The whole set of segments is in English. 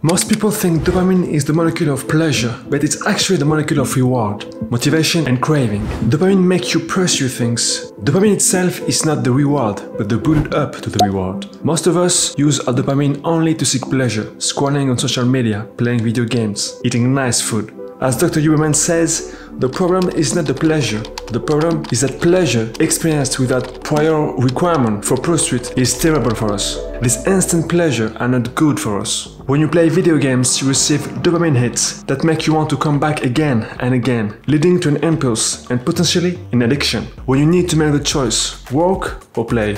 Most people think dopamine is the molecule of pleasure, but it's actually the molecule of reward, motivation and craving. Dopamine makes you pursue things. Dopamine itself is not the reward, but the build-up to the reward. Most of us use our dopamine only to seek pleasure, scrolling on social media, playing video games, eating nice food. As Dr. Huberman says, the problem is not the pleasure. The problem is that pleasure experienced without prior requirement for pursuit is terrible for us. These instant pleasure are not good for us. When you play video games, you receive dopamine hits that make you want to come back again and again, leading to an impulse and potentially an addiction. When you need to make the choice, work or play,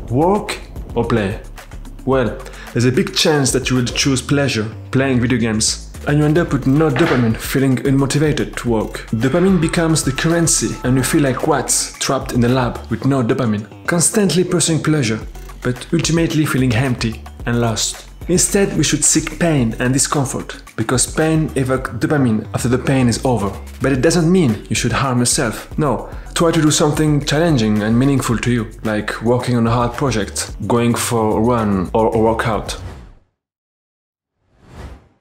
work or play, well, there's a big chance that you will choose pleasure, playing video games, and you end up with no dopamine, feeling unmotivated to work. Dopamine becomes the currency and you feel like rats trapped in a lab with no dopamine, constantly pursuing pleasure, but ultimately feeling empty and lost. Instead, we should seek pain and discomfort, because pain evokes dopamine after the pain is over. But it doesn't mean you should harm yourself. No, try to do something challenging and meaningful to you, like working on a hard project, going for a run or a workout.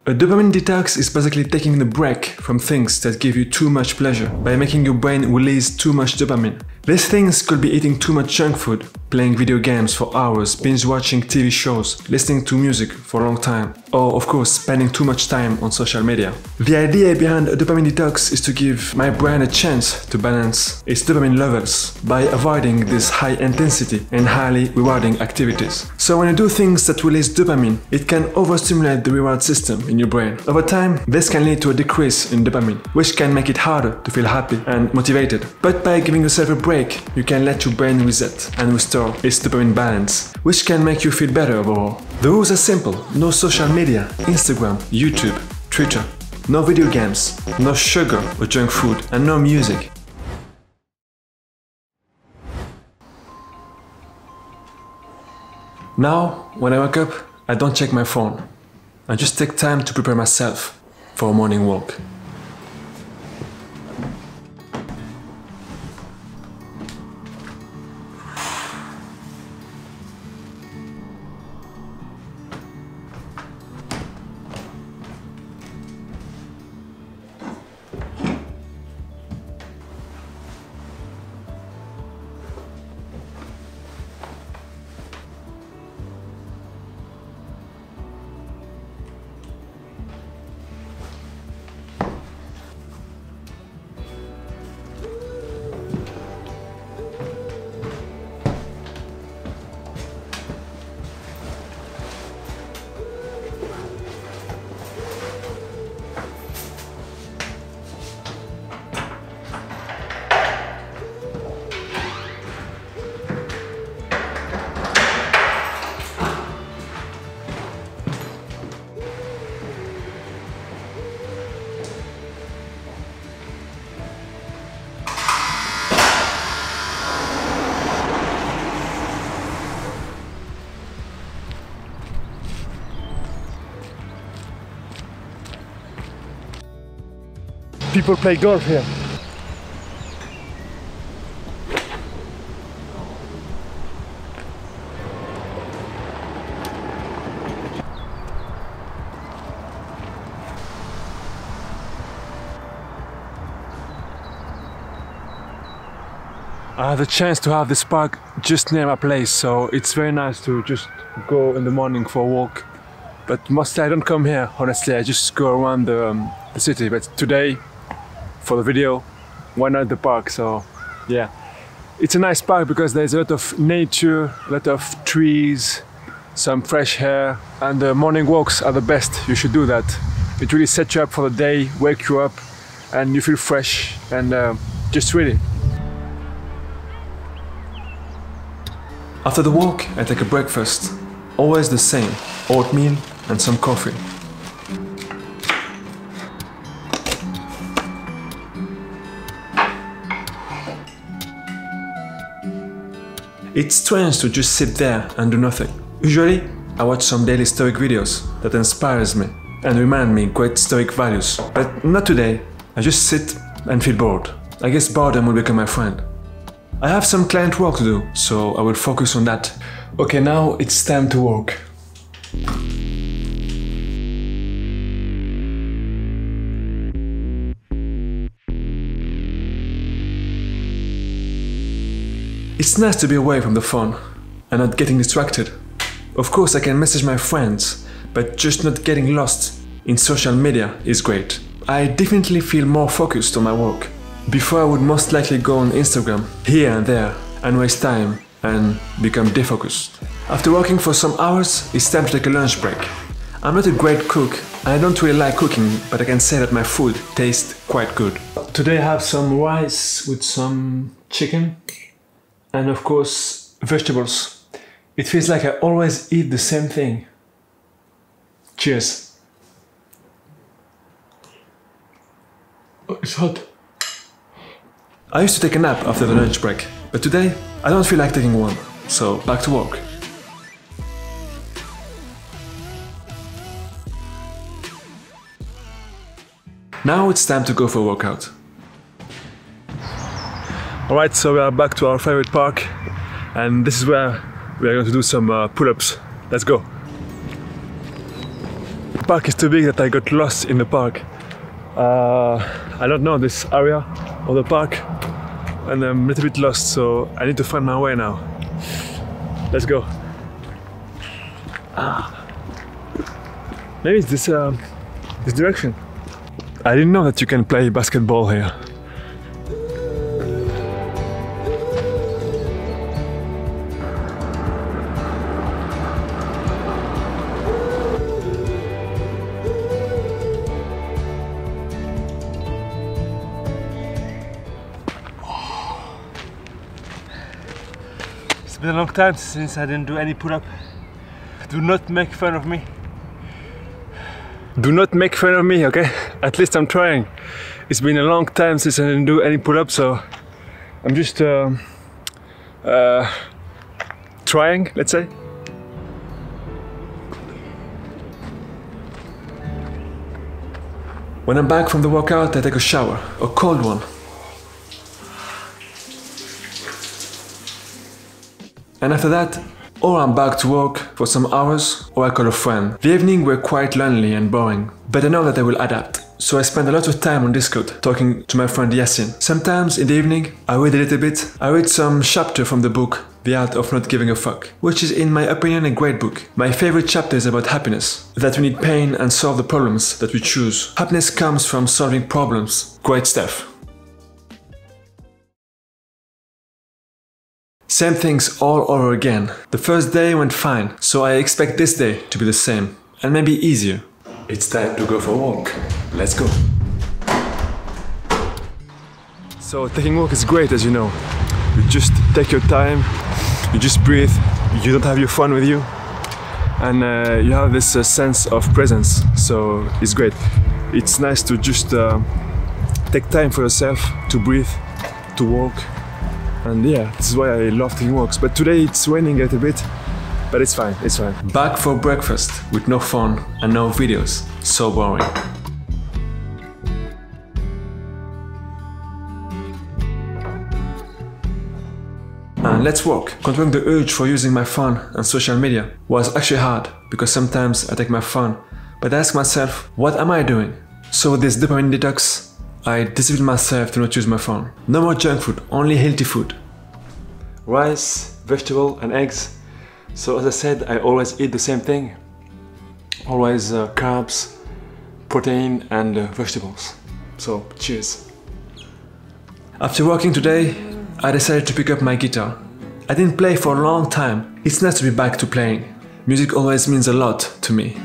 A dopamine detox is basically taking the break from things that give you too much pleasure by making your brain release too much dopamine. These things could be eating too much junk food, playing video games for hours, binge-watching TV shows, listening to music for a long time, or of course spending too much time on social media. The idea behind a dopamine detox is to give my brain a chance to balance its dopamine levels by avoiding these high intensity and highly rewarding activities. So when you do things that release dopamine, it can overstimulate the reward system in your brain. Over time, this can lead to a decrease in dopamine, which can make it harder to feel happy and motivated. But by giving yourself a break, you can let your brain reset and restore its dopamine balance, which can make you feel better overall. The rules are simple: no social media, Instagram, YouTube, Twitter, no video games, no sugar or junk food, and no music. Now, when I wake up, I don't check my phone. I just take time to prepare myself for a morning walk. People play golf here. I have the chance to have this park just near my place, so it's very nice to just go in the morning for a walk. But mostly I don't come here, honestly, I just go around the city. But today, for the video, why not the park? So yeah, it's a nice park because there's a lot of nature, a lot of trees, some fresh air, and the morning walks are the best. You should do that. It really sets you up for the day, wake you up, and you feel fresh and just ready. After the walk, I take a breakfast, always the same, oatmeal and some coffee. It's strange to just sit there and do nothing. Usually, I watch some daily Stoic videos that inspires me and remind me great Stoic values. But not today. I just sit and feel bored. I guess boredom will become my friend. I have some client work to do, so I will focus on that. Okay, now it's time to work. It's nice to be away from the phone and not getting distracted. Of course, I can message my friends, but just not getting lost in social media is great. I definitely feel more focused on my work. Before I would most likely go on Instagram, here and there, and waste time and become defocused. After working for some hours, it's time to take a lunch break. I'm not a great cook, and I don't really like cooking, but I can say that my food tastes quite good. Today I have some rice with some chicken, and of course, vegetables. It feels like I always eat the same thing. Cheers. Oh, it's hot. I used to take a nap after the lunch break, but today I don't feel like taking one, so back to work. Now it's time to go for a workout. Alright, so we are back to our favorite park, and this is where we are going to do some pull-ups. Let's go. The park is too big that I got lost in the park. I don't know this area of the park, and I'm a little bit lost, so I need to find my way now. Let's go. Maybe it's this direction. I didn't know that you can play basketball here. It's been a long time since I didn't do any pull-up. Do not make fun of me. Do not make fun of me, okay? At least I'm trying. It's been a long time since I didn't do any pull-up, so I'm just trying, let's say. When I'm back from the workout, I take a shower, a cold one. And after that, or I'm back to work for some hours, or I call a friend. The evening were quite lonely and boring, but I know that I will adapt. So I spend a lot of time on Discord talking to my friend Yasin. Sometimes in the evening, I read a little bit. I read some chapter from the book The Art of Not Giving a Fuck, which is in my opinion a great book. My favorite chapter is about happiness, that we need pain and solve the problems that we choose. Happiness comes from solving problems. Great stuff. Same things all over again. The first day went fine, so I expect this day to be the same, and maybe easier. It's time to go for a walk. Let's go. So taking a walk is great, as you know. You just take your time, you just breathe, you don't have your phone with you, and you have this sense of presence, so it's great. It's nice to just take time for yourself, to breathe, to walk. And yeah, this is why I love taking walks. But today it's raining a little bit, but it's fine, it's fine. Back for breakfast with no phone and no videos. So boring. And let's walk. Controlling the urge for using my phone and social media was actually hard, because sometimes I take my phone, but I ask myself, what am I doing? So with this dopamine detox, I discipline myself to not use my phone. No more junk food, only healthy food. Rice, vegetable and eggs. So as I said, I always eat the same thing. Always carbs, protein and vegetables. So cheers. After working today, I decided to pick up my guitar. I didn't play for a long time. It's nice to be back to playing. Music always means a lot to me.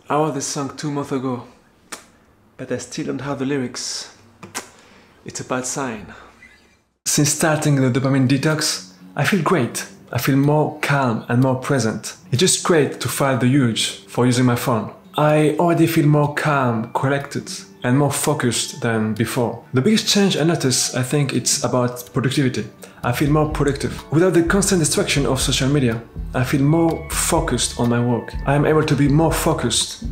I wrote this song 2 months ago, but I still don't have the lyrics. It's a bad sign. Since starting the dopamine detox, I feel great. I feel more calm and more present. It's just great to fight the urge for using my phone. I already feel more calm, collected, and more focused than before. The biggest change I notice, I think it's about productivity. I feel more productive. Without the constant distraction of social media, I feel more focused on my work. I am able to be more focused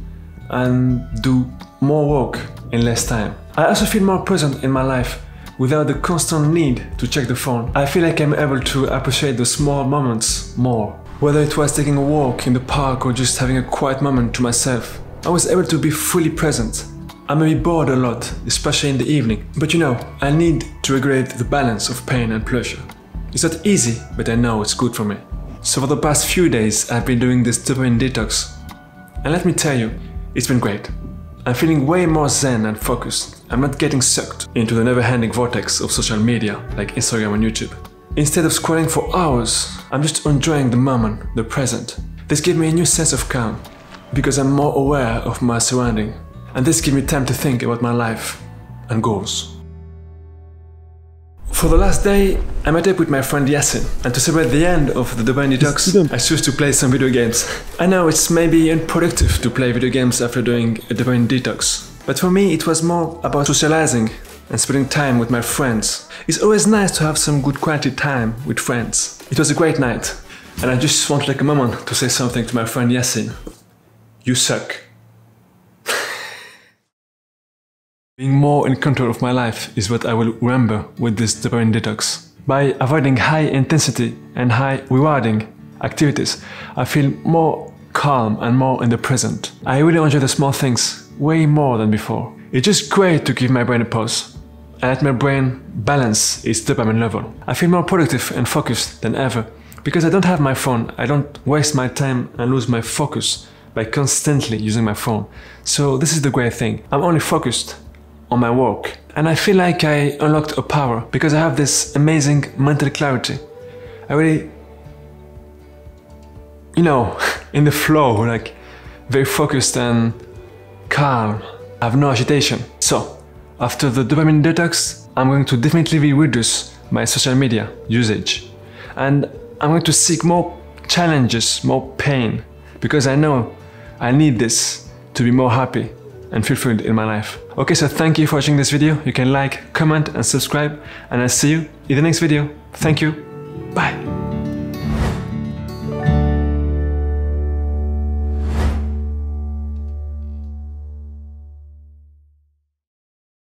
and do more work in less time. I also feel more present in my life without the constant need to check the phone. I feel like I'm able to appreciate the small moments more. Whether it was taking a walk in the park or just having a quiet moment to myself, I was able to be fully present. I may be bored a lot, especially in the evening, but you know, I need to regulate the balance of pain and pleasure. It's not easy, but I know it's good for me. So for the past few days, I've been doing this dopamine detox. And let me tell you, it's been great. I'm feeling way more zen and focused. I'm not getting sucked into the never-ending vortex of social media like Instagram and YouTube. Instead of scrolling for hours, I'm just enjoying the moment, the present. This gives me a new sense of calm, because I'm more aware of my surroundings. And this gives me time to think about my life and goals. For the last day, I met up with my friend Yasin, and to celebrate the end of the dopamine detox, I chose to play some video games. I know it's maybe unproductive to play video games after doing a dopamine detox, but for me it was more about socializing and spending time with my friends. It's always nice to have some good quality time with friends. It was a great night, and I just want to take a moment to say something to my friend Yasin. You suck. Being more in control of my life is what I will remember with this dopamine detox. By avoiding high intensity and high rewarding activities, I feel more calm and more in the present. I really enjoy the small things way more than before. It's just great to give my brain a pause and let my brain balance its dopamine level. I feel more productive and focused than ever because I don't have my phone. I don't waste my time and lose my focus by constantly using my phone. So this is the great thing. I'm only focused on my work, and I feel like I unlocked a power because I have this amazing mental clarity. I really, you know, in the flow, like very focused and calm. I have no agitation. So after the dopamine detox, I'm going to definitely reduce my social media usage, and I'm going to seek more challenges, more pain, because I know I need this to be more happy and fulfilled in my life. Okay, so thank you for watching this video. You can like, comment and subscribe, and I'll see you in the next video. Thank you. Bye.